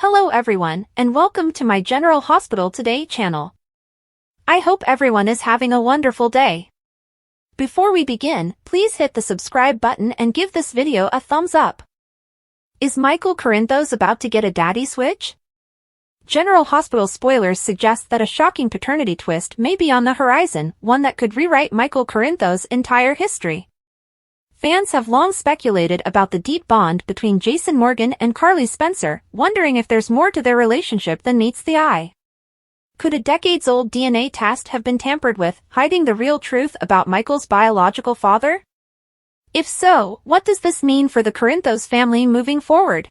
Hello everyone, and welcome to my General Hospital Today channel. I hope everyone is having a wonderful day. Before we begin, please hit the subscribe button and give this video a thumbs up. Is Michael Corinthos about to get a daddy switch? General Hospital spoilers suggest that a shocking paternity twist may be on the horizon, one that could rewrite Michael Corinthos' entire history. Fans have long speculated about the deep bond between Jason Morgan and Carly Spencer, wondering if there's more to their relationship than meets the eye. Could a decades-old DNA test have been tampered with, hiding the real truth about Michael's biological father? If so, what does this mean for the Corinthos family moving forward?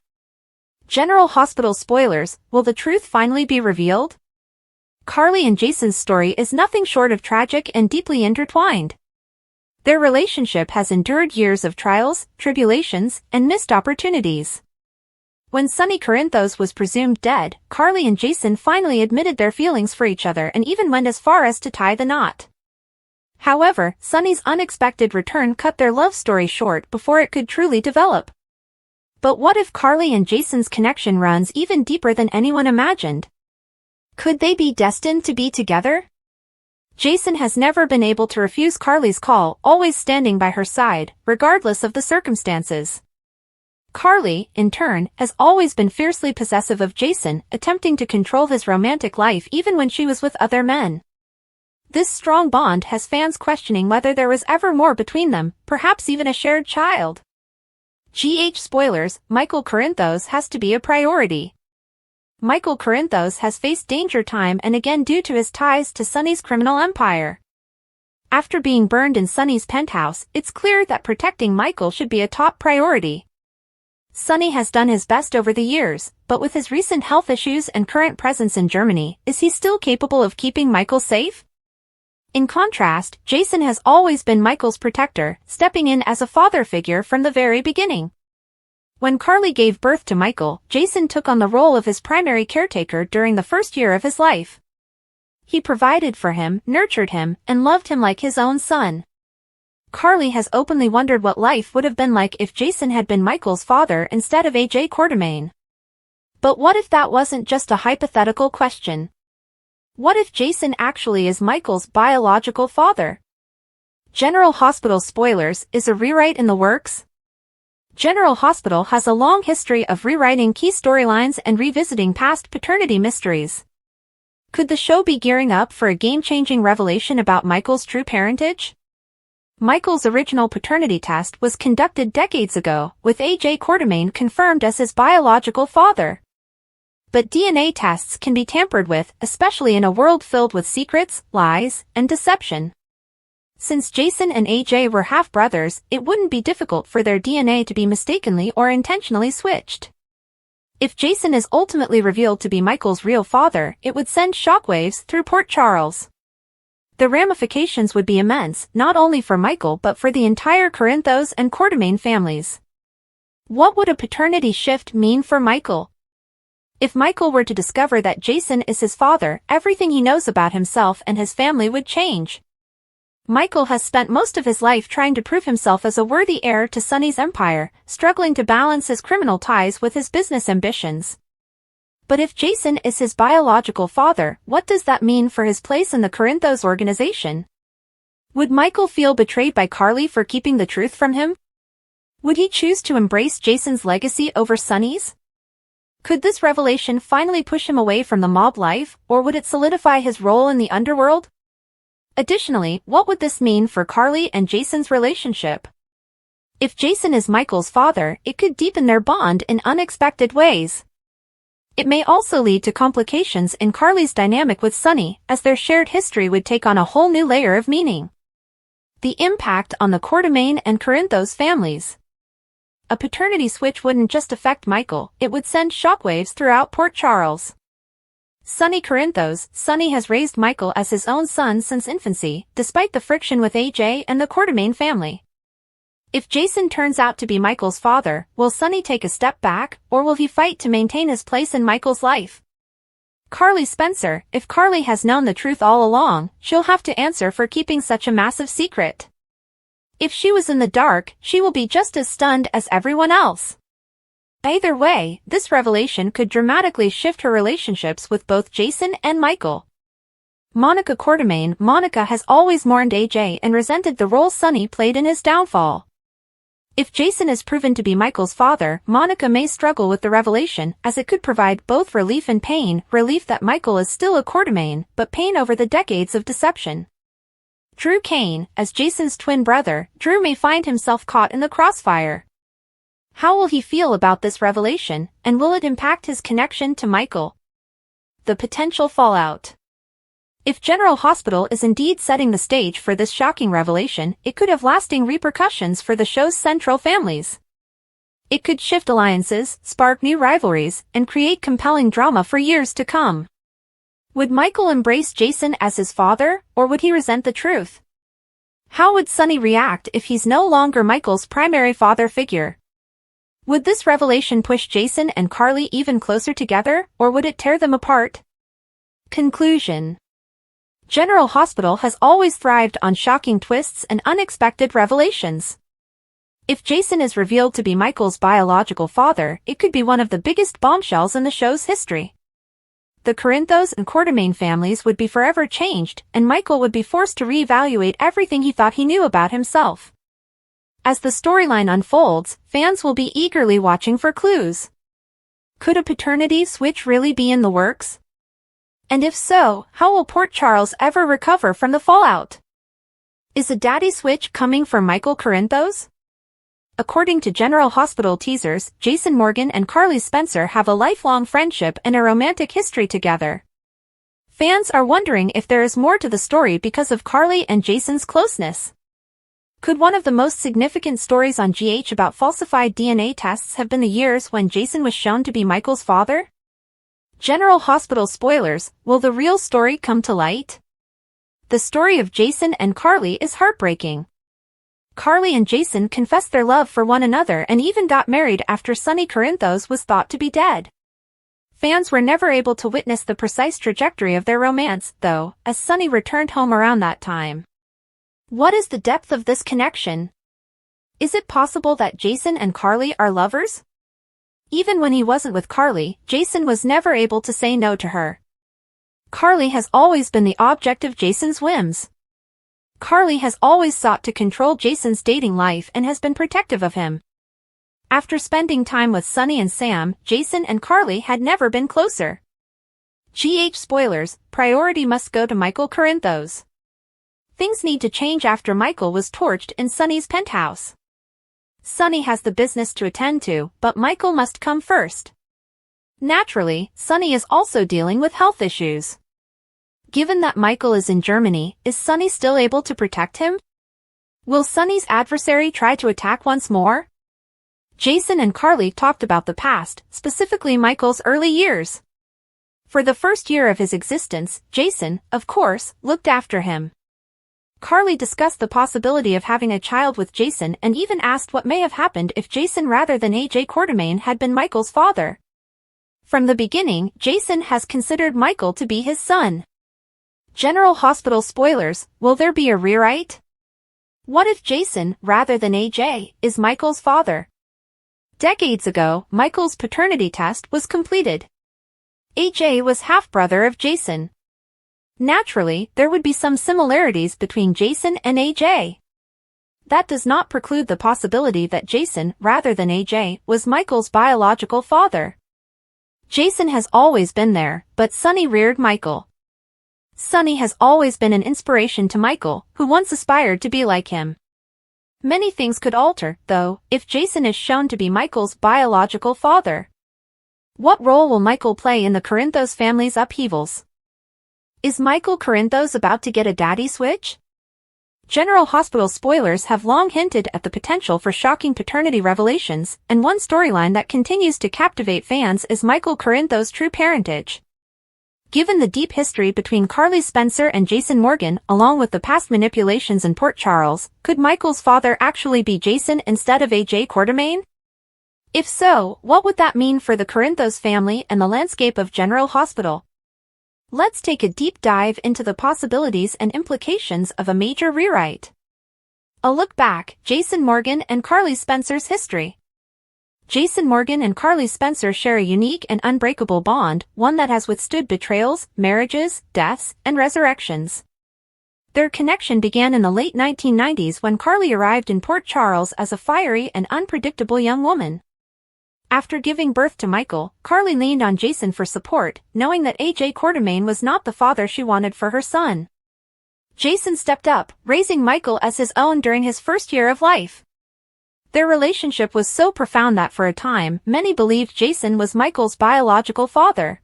General Hospital spoilers, will the truth finally be revealed? Carly and Jason's story is nothing short of tragic and deeply intertwined. Their relationship has endured years of trials, tribulations, and missed opportunities. When Sonny Corinthos was presumed dead, Carly and Jason finally admitted their feelings for each other and even went as far as to tie the knot. However, Sonny's unexpected return cut their love story short before it could truly develop. But what if Carly and Jason's connection runs even deeper than anyone imagined? Could they be destined to be together? Jason has never been able to refuse Carly's call, always standing by her side, regardless of the circumstances. Carly, in turn, has always been fiercely possessive of Jason, attempting to control his romantic life even when she was with other men. This strong bond has fans questioning whether there was ever more between them, perhaps even a shared child. Spoilers, Michael Corinthos has to be a priority. Michael Corinthos has faced danger time and again due to his ties to Sonny's criminal empire. After being burned in Sonny's penthouse, it's clear that protecting Michael should be a top priority. Sonny has done his best over the years, but with his recent health issues and current presence in Germany, is he still capable of keeping Michael safe? In contrast, Jason has always been Michael's protector, stepping in as a father figure from the very beginning. When Carly gave birth to Michael, Jason took on the role of his primary caretaker during the first year of his life. He provided for him, nurtured him, and loved him like his own son. Carly has openly wondered what life would have been like if Jason had been Michael's father instead of AJ Quartermaine. But what if that wasn't just a hypothetical question? What if Jason actually is Michael's biological father? General Hospital spoilers, is a rewrite in the works? General Hospital has a long history of rewriting key storylines and revisiting past paternity mysteries. Could the show be gearing up for a game-changing revelation about Michael's true parentage? Michael's original paternity test was conducted decades ago, with AJ Quartermaine confirmed as his biological father. But DNA tests can be tampered with, especially in a world filled with secrets, lies, and deception. Since Jason and AJ were half-brothers, it wouldn't be difficult for their DNA to be mistakenly or intentionally switched. If Jason is ultimately revealed to be Michael's real father, it would send shockwaves through Port Charles. The ramifications would be immense, not only for Michael but for the entire Corinthos and Quartermaine families. What would a paternity shift mean for Michael? If Michael were to discover that Jason is his father, everything he knows about himself and his family would change. Michael has spent most of his life trying to prove himself as a worthy heir to Sonny's empire, struggling to balance his criminal ties with his business ambitions. But if Jason is his biological father, what does that mean for his place in the Corinthos organization? Would Michael feel betrayed by Carly for keeping the truth from him? Would he choose to embrace Jason's legacy over Sonny's? Could this revelation finally push him away from the mob life, or would it solidify his role in the underworld? Additionally, what would this mean for Carly and Jason's relationship? If Jason is Michael's father, it could deepen their bond in unexpected ways. It may also lead to complications in Carly's dynamic with Sonny, as their shared history would take on a whole new layer of meaning. The impact on the Quartermaine and Corinthos families. A paternity switch wouldn't just affect Michael, it would send shockwaves throughout Port Charles. Sonny Corinthos, Sonny has raised Michael as his own son since infancy, despite the friction with AJ and the Quartermaine family. If Jason turns out to be Michael's father, will Sonny take a step back, or will he fight to maintain his place in Michael's life? Carly Spencer, if Carly has known the truth all along, she'll have to answer for keeping such a massive secret. If she was in the dark, she will be just as stunned as everyone else. Either way, this revelation could dramatically shift her relationships with both Jason and Michael. Monica Quartermaine. Monica has always mourned AJ and resented the role Sonny played in his downfall. If Jason is proven to be Michael's father, Monica may struggle with the revelation, as it could provide both relief and pain, relief that Michael is still a Quartermaine, but pain over the decades of deception. Drew Kane. As Jason's twin brother, Drew may find himself caught in the crossfire. How will he feel about this revelation, and will it impact his connection to Michael? The potential fallout. If General Hospital is indeed setting the stage for this shocking revelation, it could have lasting repercussions for the show's central families. It could shift alliances, spark new rivalries, and create compelling drama for years to come. Would Michael embrace Jason as his father, or would he resent the truth? How would Sonny react if he's no longer Michael's primary father figure? Would this revelation push Jason and Carly even closer together, or would it tear them apart? Conclusion. General Hospital has always thrived on shocking twists and unexpected revelations. If Jason is revealed to be Michael's biological father, it could be one of the biggest bombshells in the show's history. The Corinthos and Quartermaine families would be forever changed, and Michael would be forced to reevaluate everything he thought he knew about himself. As the storyline unfolds, fans will be eagerly watching for clues. Could a paternity switch really be in the works? And if so, how will Port Charles ever recover from the fallout? Is a daddy switch coming for Michael Corinthos? According to General Hospital teasers, Jason Morgan and Carly Spencer have a lifelong friendship and a romantic history together. Fans are wondering if there is more to the story because of Carly and Jason's closeness. Could one of the most significant stories on GH about falsified DNA tests have been the years when Jason was shown to be Michael's father? General Hospital spoilers, will the real story come to light? The story of Jason and Carly is heartbreaking. Carly and Jason confessed their love for one another and even got married after Sonny Corinthos was thought to be dead. Fans were never able to witness the precise trajectory of their romance, though, as Sonny returned home around that time. What is the depth of this connection? Is it possible that Jason and Carly are lovers? Even when he wasn't with Carly, Jason was never able to say no to her. Carly has always been the object of Jason's whims. Carly has always sought to control Jason's dating life and has been protective of him. After spending time with Sonny and Sam, Jason and Carly had never been closer. GH spoilers, priority must go to Michael Corinthos. Things need to change after Michael was torched in Sonny's penthouse. Sonny has the business to attend to, but Michael must come first. Naturally, Sonny is also dealing with health issues. Given that Michael is in Germany, is Sonny still able to protect him? Will Sonny's adversary try to attack once more? Jason and Carly talked about the past, specifically Michael's early years. For the first year of his existence, Jason, of course, looked after him. Carly discussed the possibility of having a child with Jason and even asked what may have happened if Jason rather than AJ Quartermaine had been Michael's father. From the beginning, Jason has considered Michael to be his son. General Hospital spoilers, will there be a rewrite? What if Jason, rather than AJ, is Michael's father? Decades ago, Michael's paternity test was completed. AJ was half-brother of Jason. Naturally, there would be some similarities between Jason and AJ. That does not preclude the possibility that Jason, rather than AJ, was Michael's biological father. Jason has always been there, but Sonny reared Michael. Sonny has always been an inspiration to Michael, who once aspired to be like him. Many things could alter, though, if Jason is shown to be Michael's biological father. What role will Michael play in the Corinthos family's upheavals? Is Michael Corinthos about to get a daddy switch? General Hospital spoilers have long hinted at the potential for shocking paternity revelations, and one storyline that continues to captivate fans is Michael Corinthos' true parentage. Given the deep history between Carly Spencer and Jason Morgan, along with the past manipulations in Port Charles, could Michael's father actually be Jason instead of AJ Quartermaine? If so, what would that mean for the Corinthos family and the landscape of General Hospital? Let's take a deep dive into the possibilities and implications of a major rewrite. A look back, Jason Morgan and Carly Spencer's history. Jason Morgan and Carly Spencer share a unique and unbreakable bond, one that has withstood betrayals, marriages, deaths, and resurrections. Their connection began in the late 1990s when Carly arrived in Port Charles as a fiery and unpredictable young woman. After giving birth to Michael, Carly leaned on Jason for support, knowing that AJ Quartermain was not the father she wanted for her son. Jason stepped up, raising Michael as his own during his first year of life. Their relationship was so profound that for a time, many believed Jason was Michael's biological father.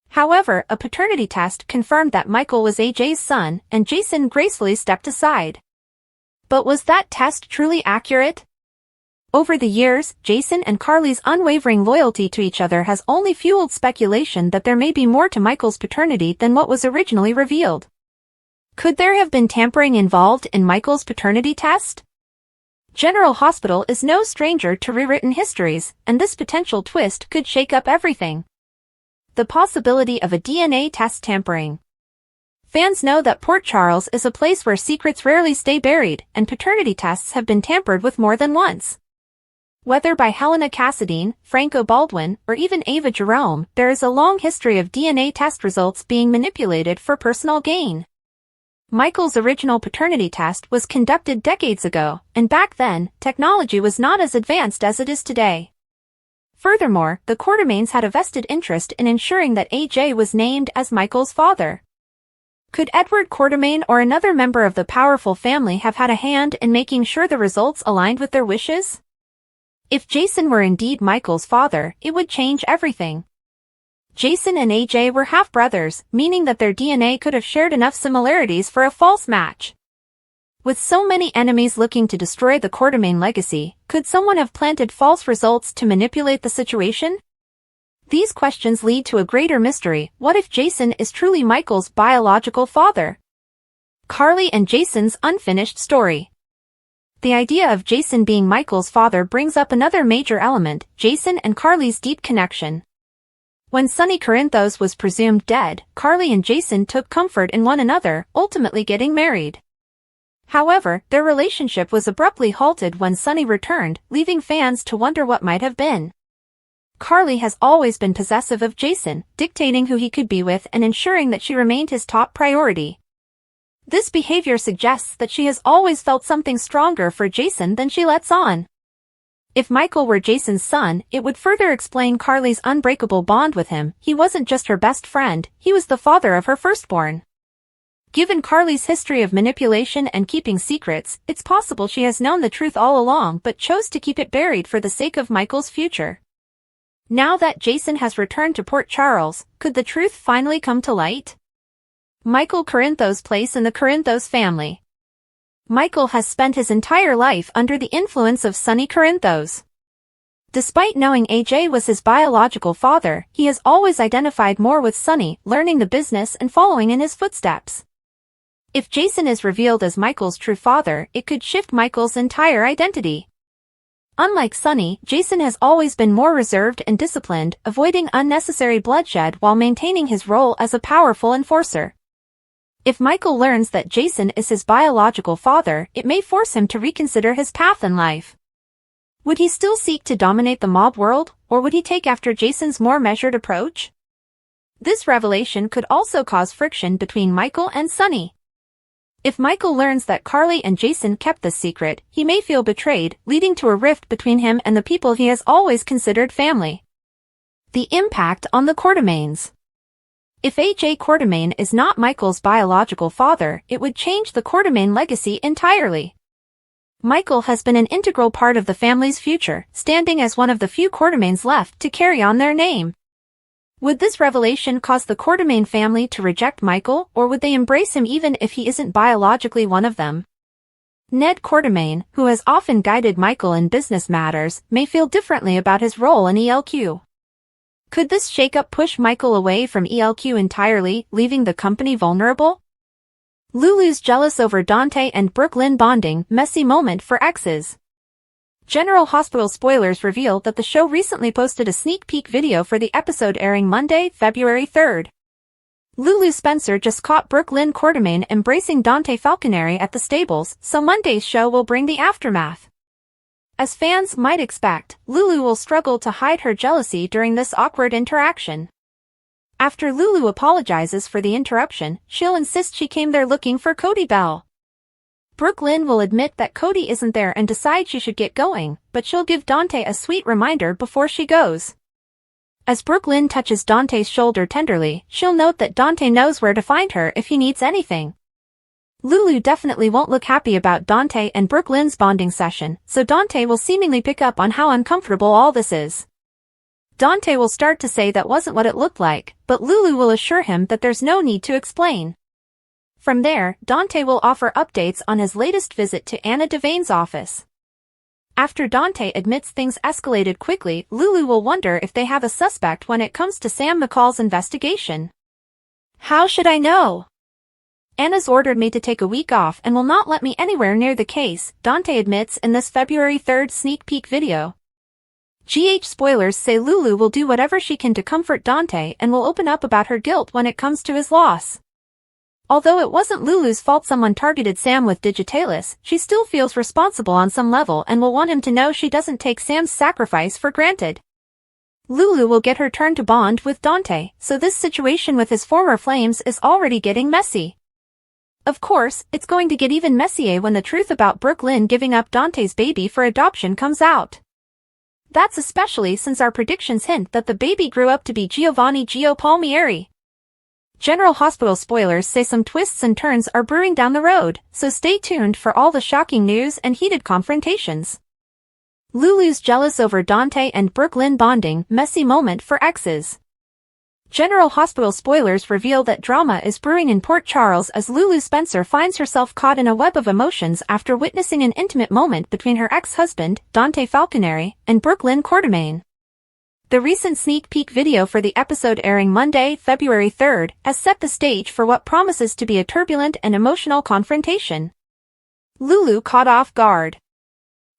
However, a paternity test confirmed that Michael was AJ's son, and Jason gracefully stepped aside. But was that test truly accurate? Over the years, Jason and Carly's unwavering loyalty to each other has only fueled speculation that there may be more to Michael's paternity than what was originally revealed. Could there have been tampering involved in Michael's paternity test? General Hospital is no stranger to rewritten histories, and this potential twist could shake up everything. The possibility of a DNA test tampering. Fans know that Port Charles is a place where secrets rarely stay buried, and paternity tests have been tampered with more than once. Whether by Helena Cassadine, Franco Baldwin, or even Ava Jerome, there is a long history of DNA test results being manipulated for personal gain. Michael's original paternity test was conducted decades ago, and back then, technology was not as advanced as it is today. Furthermore, the Quartermains had a vested interest in ensuring that AJ was named as Michael's father. Could Edward Quartermain or another member of the powerful family have had a hand in making sure the results aligned with their wishes? If Jason were indeed Michael's father, it would change everything. Jason and AJ were half-brothers, meaning that their DNA could have shared enough similarities for a false match. With so many enemies looking to destroy the Quartermain legacy, could someone have planted false results to manipulate the situation? These questions lead to a greater mystery. What if Jason is truly Michael's biological father? Carly and Jason's unfinished story. The idea of Jason being Michael's father brings up another major element, Jason and Carly's deep connection. When Sonny Corinthos was presumed dead, Carly and Jason took comfort in one another, ultimately getting married. However, their relationship was abruptly halted when Sonny returned, leaving fans to wonder what might have been. Carly has always been possessive of Jason, dictating who he could be with and ensuring that she remained his top priority. This behavior suggests that she has always felt something stronger for Jason than she lets on. If Michael were Jason's son, it would further explain Carly's unbreakable bond with him. He wasn't just her best friend, he was the father of her firstborn. Given Carly's history of manipulation and keeping secrets, it's possible she has known the truth all along but chose to keep it buried for the sake of Michael's future. Now that Jason has returned to Port Charles, could the truth finally come to light? Michael Corinthos' place in the Corinthos family. Michael has spent his entire life under the influence of Sonny Corinthos. Despite knowing AJ was his biological father, he has always identified more with Sonny, learning the business and following in his footsteps. If Jason is revealed as Michael's true father, it could shift Michael's entire identity. Unlike Sonny, Jason has always been more reserved and disciplined, avoiding unnecessary bloodshed while maintaining his role as a powerful enforcer. If Michael learns that Jason is his biological father, it may force him to reconsider his path in life. Would he still seek to dominate the mob world, or would he take after Jason's more measured approach? This revelation could also cause friction between Michael and Sonny. If Michael learns that Carly and Jason kept this secret, he may feel betrayed, leading to a rift between him and the people he has always considered family. The impact on the Quartermains. If AJ Quartermain is not Michael's biological father, it would change the Quartermain legacy entirely. Michael has been an integral part of the family's future, standing as one of the few Quartermains left to carry on their name. Would this revelation cause the Quartermain family to reject Michael, or would they embrace him even if he isn't biologically one of them? Ned Quartermain, who has often guided Michael in business matters, may feel differently about his role in ELQ. Could this shakeup push Michael away from ELQ entirely, leaving the company vulnerable? Lulu's jealous over Dante and Brooklyn bonding, messy moment for exes. General Hospital spoilers reveal that the show recently posted a sneak peek video for the episode airing Monday, February 3rd. Lulu Spencer just caught Brooklyn Quartermain embracing Dante Falconeri at the stables, so Monday's show will bring the aftermath. As fans might expect, Lulu will struggle to hide her jealousy during this awkward interaction. After Lulu apologizes for the interruption, she'll insist she came there looking for Cody Bell. Brooklyn will admit that Cody isn't there and decide she should get going, but she'll give Dante a sweet reminder before she goes. As Brooklyn touches Dante's shoulder tenderly, she'll note that Dante knows where to find her if he needs anything. Lulu definitely won't look happy about Dante and Brooklyn's bonding session, so Dante will seemingly pick up on how uncomfortable all this is. Dante will start to say that wasn't what it looked like, but Lulu will assure him that there's no need to explain. From there, Dante will offer updates on his latest visit to Anna Devane's office. After Dante admits things escalated quickly, Lulu will wonder if they have a suspect when it comes to Sam McCall's investigation. How should I know? Anna's ordered me to take a week off and will not let me anywhere near the case, Dante admits in this February 3rd sneak peek video. GH spoilers say Lulu will do whatever she can to comfort Dante and will open up about her guilt when it comes to his loss. Although it wasn't Lulu's fault someone targeted Sam with digitalis, she still feels responsible on some level and will want him to know she doesn't take Sam's sacrifice for granted. Lulu will get her turn to bond with Dante, so this situation with his former flames is already getting messy. Of course, it's going to get even messier when the truth about Brooklyn giving up Dante's baby for adoption comes out. That's especially since our predictions hint that the baby grew up to be Giovanni Gio Palmieri. General Hospital spoilers say some twists and turns are brewing down the road, so stay tuned for all the shocking news and heated confrontations. Lulu's jealous over Dante and Brooklyn bonding, messy moment for exes. General Hospital spoilers reveal that drama is brewing in Port Charles as Lulu Spencer finds herself caught in a web of emotions after witnessing an intimate moment between her ex-husband, Dante Falconeri, and Brooklyn Quartermain. The recent sneak peek video for the episode airing Monday, February 3rd, has set the stage for what promises to be a turbulent and emotional confrontation. Lulu caught off guard.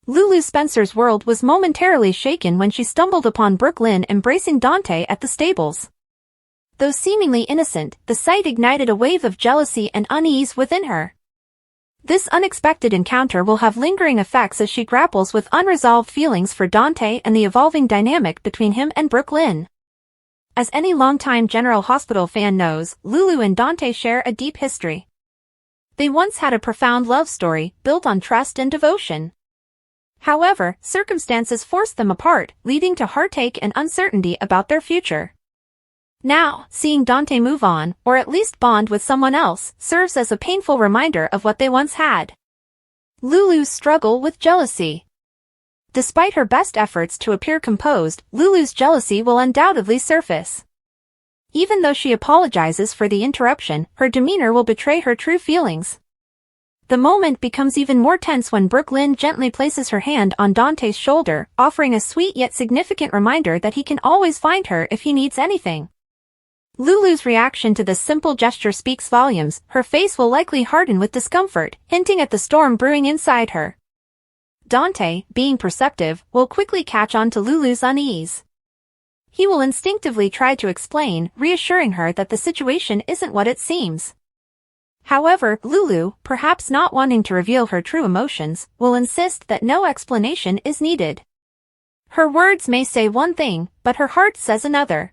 Lulu Spencer's world was momentarily shaken when she stumbled upon Brooklyn embracing Dante at the stables. Though seemingly innocent, the sight ignited a wave of jealousy and unease within her. This unexpected encounter will have lingering effects as she grapples with unresolved feelings for Dante and the evolving dynamic between him and Brooklyn. As any longtime General Hospital fan knows, Lulu and Dante share a deep history. They once had a profound love story, built on trust and devotion. However, circumstances forced them apart, leading to heartache and uncertainty about their future. Now, seeing Dante move on, or at least bond with someone else, serves as a painful reminder of what they once had. Lulu's struggle with jealousy. Despite her best efforts to appear composed, Lulu's jealousy will undoubtedly surface. Even though she apologizes for the interruption, her demeanor will betray her true feelings. The moment becomes even more tense when Brooklyn gently places her hand on Dante's shoulder, offering a sweet yet significant reminder that he can always find her if he needs anything. Lulu's reaction to this simple gesture speaks volumes. Her face will likely harden with discomfort, hinting at the storm brewing inside her. Dante, being perceptive, will quickly catch on to Lulu's unease. He will instinctively try to explain, reassuring her that the situation isn't what it seems. However, Lulu, perhaps not wanting to reveal her true emotions, will insist that no explanation is needed. Her words may say one thing, but her heart says another.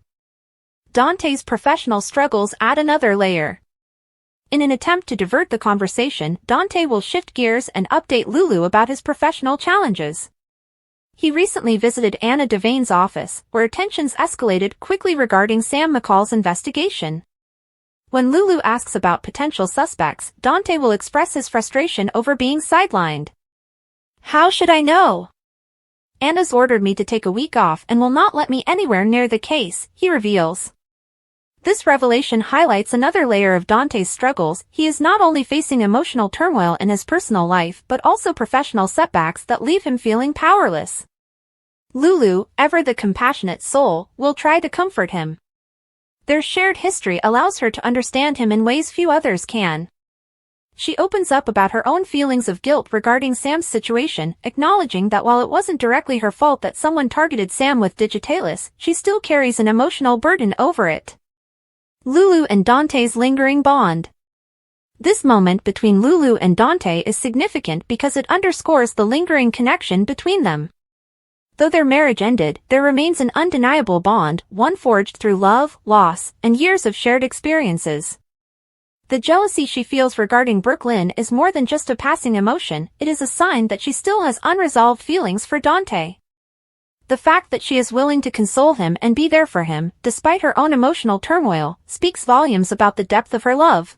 Dante's professional struggles add another layer. In an attempt to divert the conversation, Dante will shift gears and update Lulu about his professional challenges. He recently visited Anna Devane's office, where tensions escalated quickly regarding Sam McCall's investigation. When Lulu asks about potential suspects, Dante will express his frustration over being sidelined. How should I know? Anna's ordered me to take a week off and will not let me anywhere near the case, he reveals. This revelation highlights another layer of Dante's struggles. He is not only facing emotional turmoil in his personal life but also professional setbacks that leave him feeling powerless. Lulu, ever the compassionate soul, will try to comfort him. Their shared history allows her to understand him in ways few others can. She opens up about her own feelings of guilt regarding Sam's situation, acknowledging that while it wasn't directly her fault that someone targeted Sam with digitalis, she still carries an emotional burden over it. Lulu and Dante's lingering bond. This moment between Lulu and Dante is significant because it underscores the lingering connection between them. Though their marriage ended, there remains an undeniable bond, one forged through love, loss, and years of shared experiences. The jealousy she feels regarding Brooklyn is more than just a passing emotion, it is a sign that she still has unresolved feelings for Dante. The fact that she is willing to console him and be there for him, despite her own emotional turmoil, speaks volumes about the depth of her love.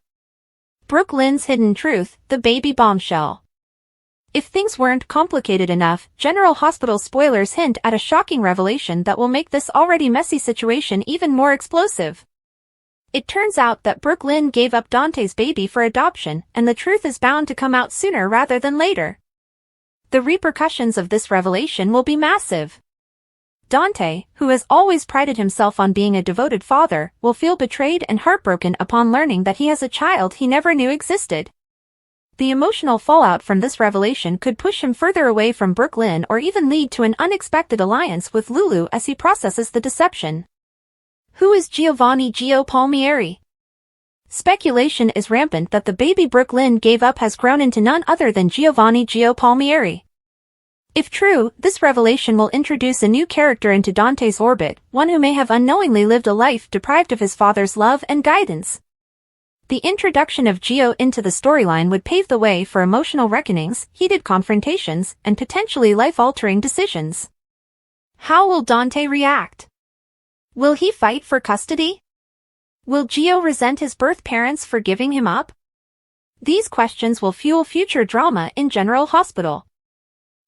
Brooklyn's hidden truth, the baby bombshell. If things weren't complicated enough, General Hospital spoilers hint at a shocking revelation that will make this already messy situation even more explosive. It turns out that Brooklyn gave up Dante's baby for adoption, and the truth is bound to come out sooner rather than later. The repercussions of this revelation will be massive. Dante, who has always prided himself on being a devoted father, will feel betrayed and heartbroken upon learning that he has a child he never knew existed. The emotional fallout from this revelation could push him further away from Brooklyn or even lead to an unexpected alliance with Lulu as he processes the deception. Who is Giovanni Gio Palmieri? Speculation is rampant that the baby Brooklyn gave up has grown into none other than Giovanni Gio Palmieri. If true, this revelation will introduce a new character into Dante's orbit, one who may have unknowingly lived a life deprived of his father's love and guidance. The introduction of Gio into the storyline would pave the way for emotional reckonings, heated confrontations, and potentially life-altering decisions. How will Dante react? Will he fight for custody? Will Gio resent his birth parents for giving him up? These questions will fuel future drama in General Hospital.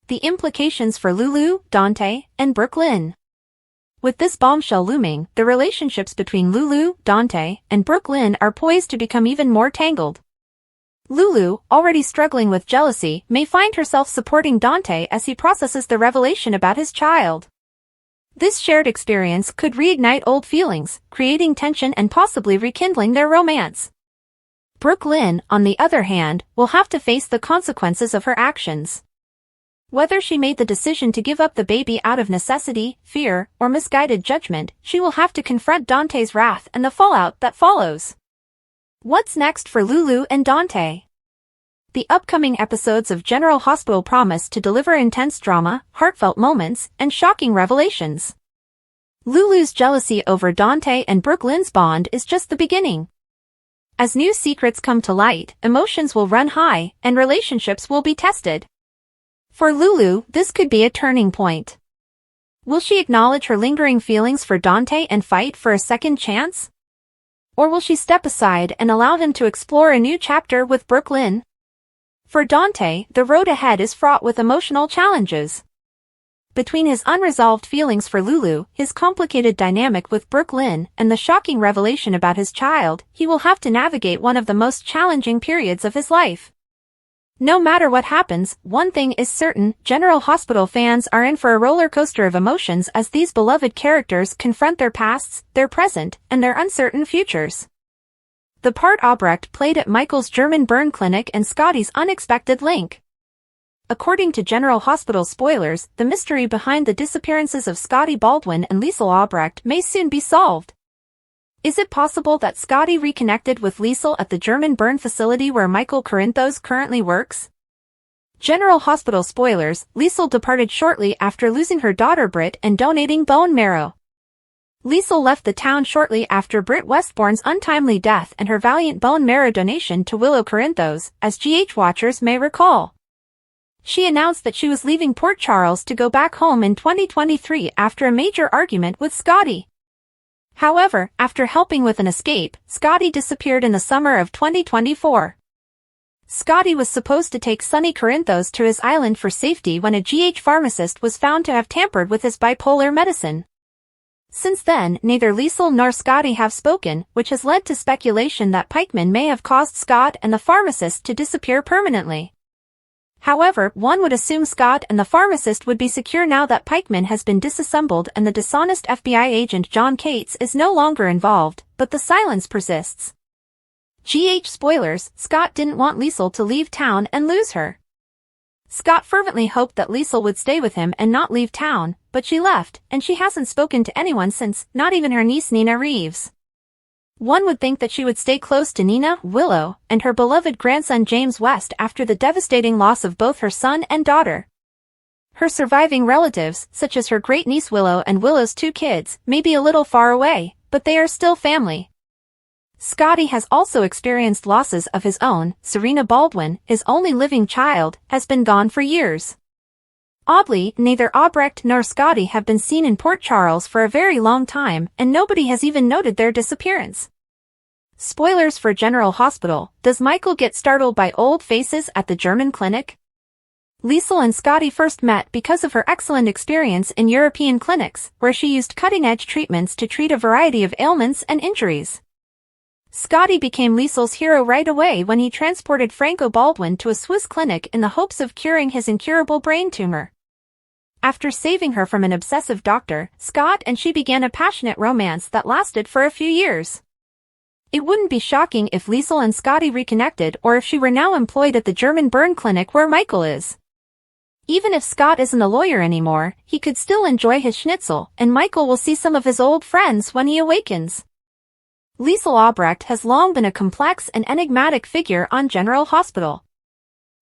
The implications for Lulu, Dante, and Brooklyn. With this bombshell looming, the relationships between Lulu, Dante, and Brooklyn are poised to become even more tangled. Lulu, already struggling with jealousy, may find herself supporting Dante as he processes the revelation about his child. This shared experience could reignite old feelings, creating tension and possibly rekindling their romance. Brooklyn, on the other hand, will have to face the consequences of her actions. Whether she made the decision to give up the baby out of necessity, fear, or misguided judgment, she will have to confront Dante's wrath and the fallout that follows. What's next for Lulu and Dante? The upcoming episodes of General Hospital promise to deliver intense drama, heartfelt moments, and shocking revelations. Lulu's jealousy over Dante and Brooklyn's bond is just the beginning. As new secrets come to light, emotions will run high, and relationships will be tested. For Lulu, this could be a turning point. Will she acknowledge her lingering feelings for Dante and fight for a second chance? Or will she step aside and allow him to explore a new chapter with Brooklyn? For Dante, the road ahead is fraught with emotional challenges. Between his unresolved feelings for Lulu, his complicated dynamic with Brooklyn, and the shocking revelation about his child, he will have to navigate one of the most challenging periods of his life. No matter what happens, one thing is certain, General Hospital fans are in for a roller coaster of emotions as these beloved characters confront their pasts, their present, and their uncertain futures. The part Albrecht played at Michael's German burn clinic and Scotty's unexpected link. According to General Hospital spoilers, the mystery behind the disappearances of Scotty Baldwin and Liesl Albrecht may soon be solved. Is it possible that Scotty reconnected with Liesl at the German burn facility where Michael Corinthos currently works? General Hospital spoilers, Liesl departed shortly after losing her daughter Britt and donating bone marrow. Liesl left the town shortly after Britt Westbourne's untimely death and her valiant bone marrow donation to Willow Corinthos, as GH watchers may recall. She announced that she was leaving Port Charles to go back home in 2023 after a major argument with Scotty. However, after helping with an escape, Scotty disappeared in the summer of 2024. Scotty was supposed to take Sonny Corinthos to his island for safety when a GH pharmacist was found to have tampered with his bipolar medicine. Since then, neither Liesl nor Scotty have spoken, which has led to speculation that pikemen may have caused Scott and the pharmacist to disappear permanently. However, one would assume Scott and the pharmacist would be secure now that Pikeman has been disassembled and the dishonest FBI agent John Cates is no longer involved, but the silence persists. GH spoilers, Scott didn't want Liesl to leave town and lose her. Scott fervently hoped that Liesl would stay with him and not leave town, but she left, and she hasn't spoken to anyone since, not even her niece Nina Reeves. One would think that she would stay close to Nina, Willow, and her beloved grandson James West after the devastating loss of both her son and daughter. Her surviving relatives, such as her great-niece Willow and Willow's 2 kids, may be a little far away, but they are still family. Scotty has also experienced losses of his own. Serena Baldwin, his only living child, has been gone for years. Oddly, neither Albrecht nor Scotty have been seen in Port Charles for a very long time, and nobody has even noted their disappearance. Spoilers for General Hospital. Does Michael get startled by old faces at the German clinic? Liesl and Scotty first met because of her excellent experience in European clinics, where she used cutting-edge treatments to treat a variety of ailments and injuries. Scotty became Liesl's hero right away when he transported Franco Baldwin to a Swiss clinic in the hopes of curing his incurable brain tumor. After saving her from an obsessive doctor, Scott and she began a passionate romance that lasted for a few years. It wouldn't be shocking if Liesl and Scotty reconnected or if she were now employed at the German burn clinic where Michael is. Even if Scott isn't a lawyer anymore, he could still enjoy his schnitzel, and Michael will see some of his old friends when he awakens. Liesl Albrecht has long been a complex and enigmatic figure on General Hospital.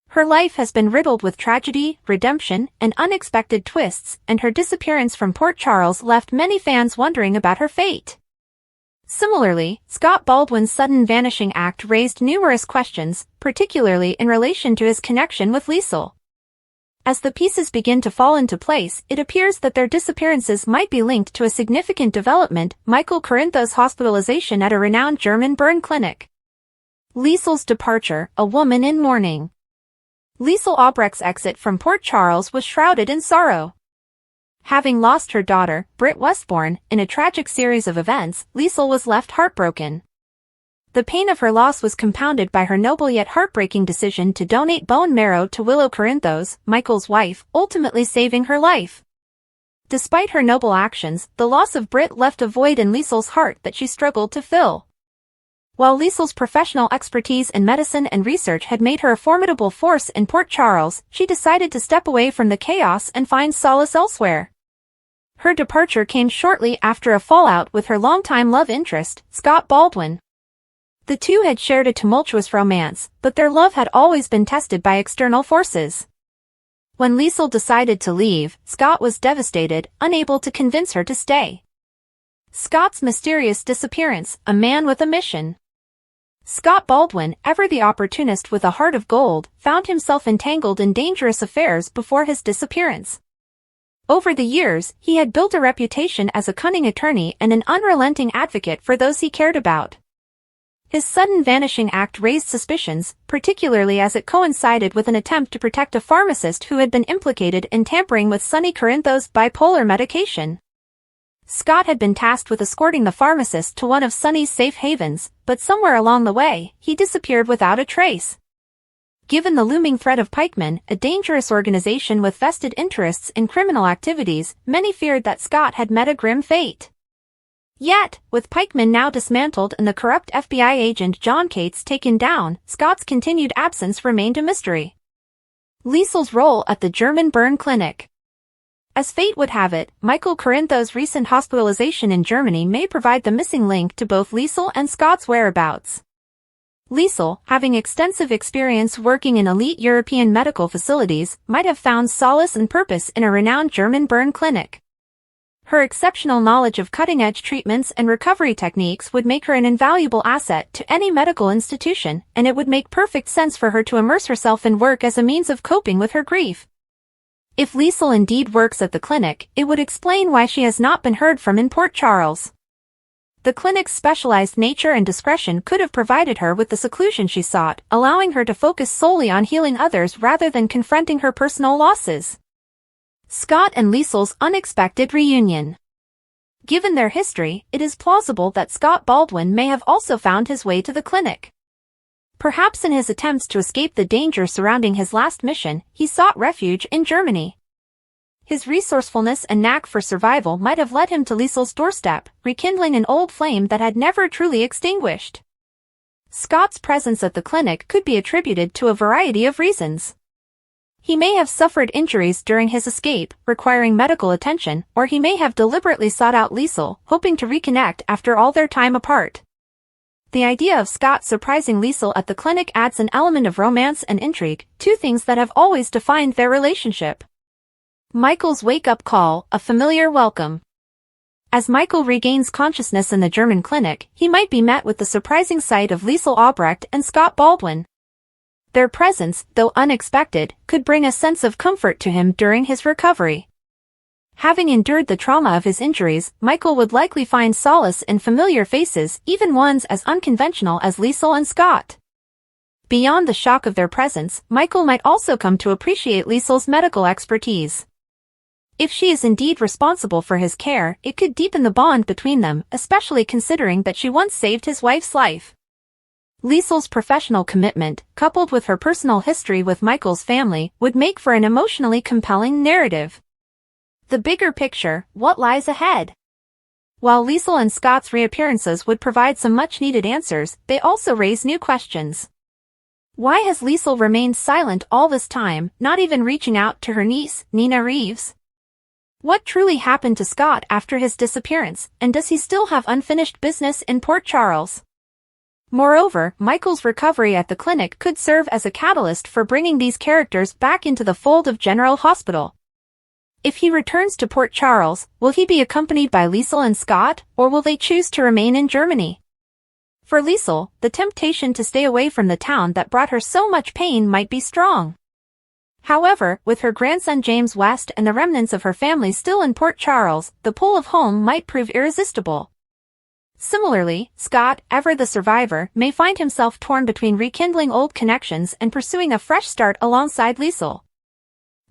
Her life has been riddled with tragedy, redemption, and unexpected twists, and her disappearance from Port Charles left many fans wondering about her fate. Similarly, Scott Baldwin's sudden vanishing act raised numerous questions, particularly in relation to his connection with Liesl. As the pieces begin to fall into place, it appears that their disappearances might be linked to a significant development: Michael Corintho's hospitalization at a renowned German burn clinic. Liesl's departure, a woman in mourning. Liesl Albrecht's exit from Port Charles was shrouded in sorrow. Having lost her daughter, Britt Westbourne, in a tragic series of events, Liesl was left heartbroken. The pain of her loss was compounded by her noble yet heartbreaking decision to donate bone marrow to Willow Corinthos, Michael's wife, ultimately saving her life. Despite her noble actions, the loss of Britt left a void in Liesl's heart that she struggled to fill. While Liesl's professional expertise in medicine and research had made her a formidable force in Port Charles, she decided to step away from the chaos and find solace elsewhere. Her departure came shortly after a fallout with her longtime love interest, Scott Baldwin. The two had shared a tumultuous romance, but their love had always been tested by external forces. When Liesl decided to leave, Scott was devastated, unable to convince her to stay. Scott's mysterious disappearance, a man with a mission. Scott Baldwin, ever the opportunist with a heart of gold, found himself entangled in dangerous affairs before his disappearance. Over the years, he had built a reputation as a cunning attorney and an unrelenting advocate for those he cared about. His sudden vanishing act raised suspicions, particularly as it coincided with an attempt to protect a pharmacist who had been implicated in tampering with Sonny Corinthos' bipolar medication. Scott had been tasked with escorting the pharmacist to one of Sonny's safe havens, but somewhere along the way, he disappeared without a trace. Given the looming threat of pikemen, a dangerous organization with vested interests in criminal activities, many feared that Scott had met a grim fate. Yet, with pikemen now dismantled and the corrupt FBI agent John Cates taken down, Scott's continued absence remained a mystery. Liesl's role at the German burn clinic. As fate would have it, Michael Corinthos' recent hospitalization in Germany may provide the missing link to both Liesl and Scott's whereabouts. Liesl, having extensive experience working in elite European medical facilities, might have found solace and purpose in a renowned German burn clinic. Her exceptional knowledge of cutting-edge treatments and recovery techniques would make her an invaluable asset to any medical institution, and it would make perfect sense for her to immerse herself in work as a means of coping with her grief. If Liesl indeed works at the clinic, it would explain why she has not been heard from in Port Charles. The clinic's specialized nature and discretion could have provided her with the seclusion she sought, allowing her to focus solely on healing others rather than confronting her personal losses. Scott and Liesl's unexpected reunion. Given their history, it is plausible that Scott Baldwin may have also found his way to the clinic. Perhaps in his attempts to escape the danger surrounding his last mission, he sought refuge in Germany. His resourcefulness and knack for survival might have led him to Liesl's doorstep, rekindling an old flame that had never truly extinguished. Scott's presence at the clinic could be attributed to a variety of reasons. He may have suffered injuries during his escape, requiring medical attention, or he may have deliberately sought out Liesl, hoping to reconnect after all their time apart. The idea of Scott surprising Liesl at the clinic adds an element of romance and intrigue, two things that have always defined their relationship. Michael's wake-up call, a familiar welcome. As Michael regains consciousness in the German clinic, he might be met with the surprising sight of Liesl Albrecht and Scott Baldwin. Their presence, though unexpected, could bring a sense of comfort to him during his recovery. Having endured the trauma of his injuries, Michael would likely find solace in familiar faces, even ones as unconventional as Liesl and Scott. Beyond the shock of their presence, Michael might also come to appreciate Liesl's medical expertise. If she is indeed responsible for his care, it could deepen the bond between them, especially considering that she once saved his wife's life. Liesl's professional commitment, coupled with her personal history with Michael's family, would make for an emotionally compelling narrative. The bigger picture, what lies ahead? While Liesl and Scott's reappearances would provide some much-needed answers, they also raise new questions. Why has Liesl remained silent all this time, not even reaching out to her niece, Nina Reeves? What truly happened to Scott after his disappearance, and does he still have unfinished business in Port Charles? Moreover, Michael's recovery at the clinic could serve as a catalyst for bringing these characters back into the fold of General Hospital. If he returns to Port Charles, will he be accompanied by Liesl and Scott, or will they choose to remain in Germany? For Liesl, the temptation to stay away from the town that brought her so much pain might be strong. However, with her grandson James West and the remnants of her family still in Port Charles, the pull of home might prove irresistible. Similarly, Scott, ever the survivor, may find himself torn between rekindling old connections and pursuing a fresh start alongside Liesl.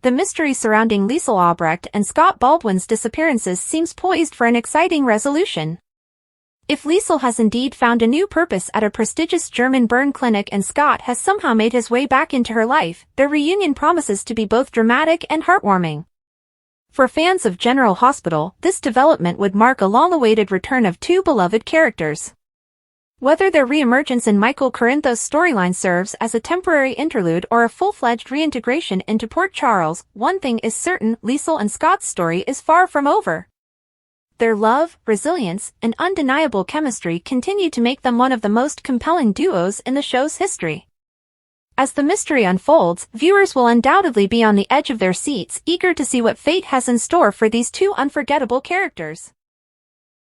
The mystery surrounding Liesl Albrecht and Scott Baldwin's disappearances seems poised for an exciting resolution. If Liesl has indeed found a new purpose at a prestigious German burn clinic and Scott has somehow made his way back into her life, their reunion promises to be both dramatic and heartwarming. For fans of General Hospital, this development would mark a long-awaited return of two beloved characters. Whether their reemergence in Michael Corinthos' storyline serves as a temporary interlude or a full-fledged reintegration into Port Charles, one thing is certain: Liesl and Scott's story is far from over. Their love, resilience, and undeniable chemistry continue to make them one of the most compelling duos in the show's history. As the mystery unfolds, viewers will undoubtedly be on the edge of their seats, eager to see what fate has in store for these two unforgettable characters.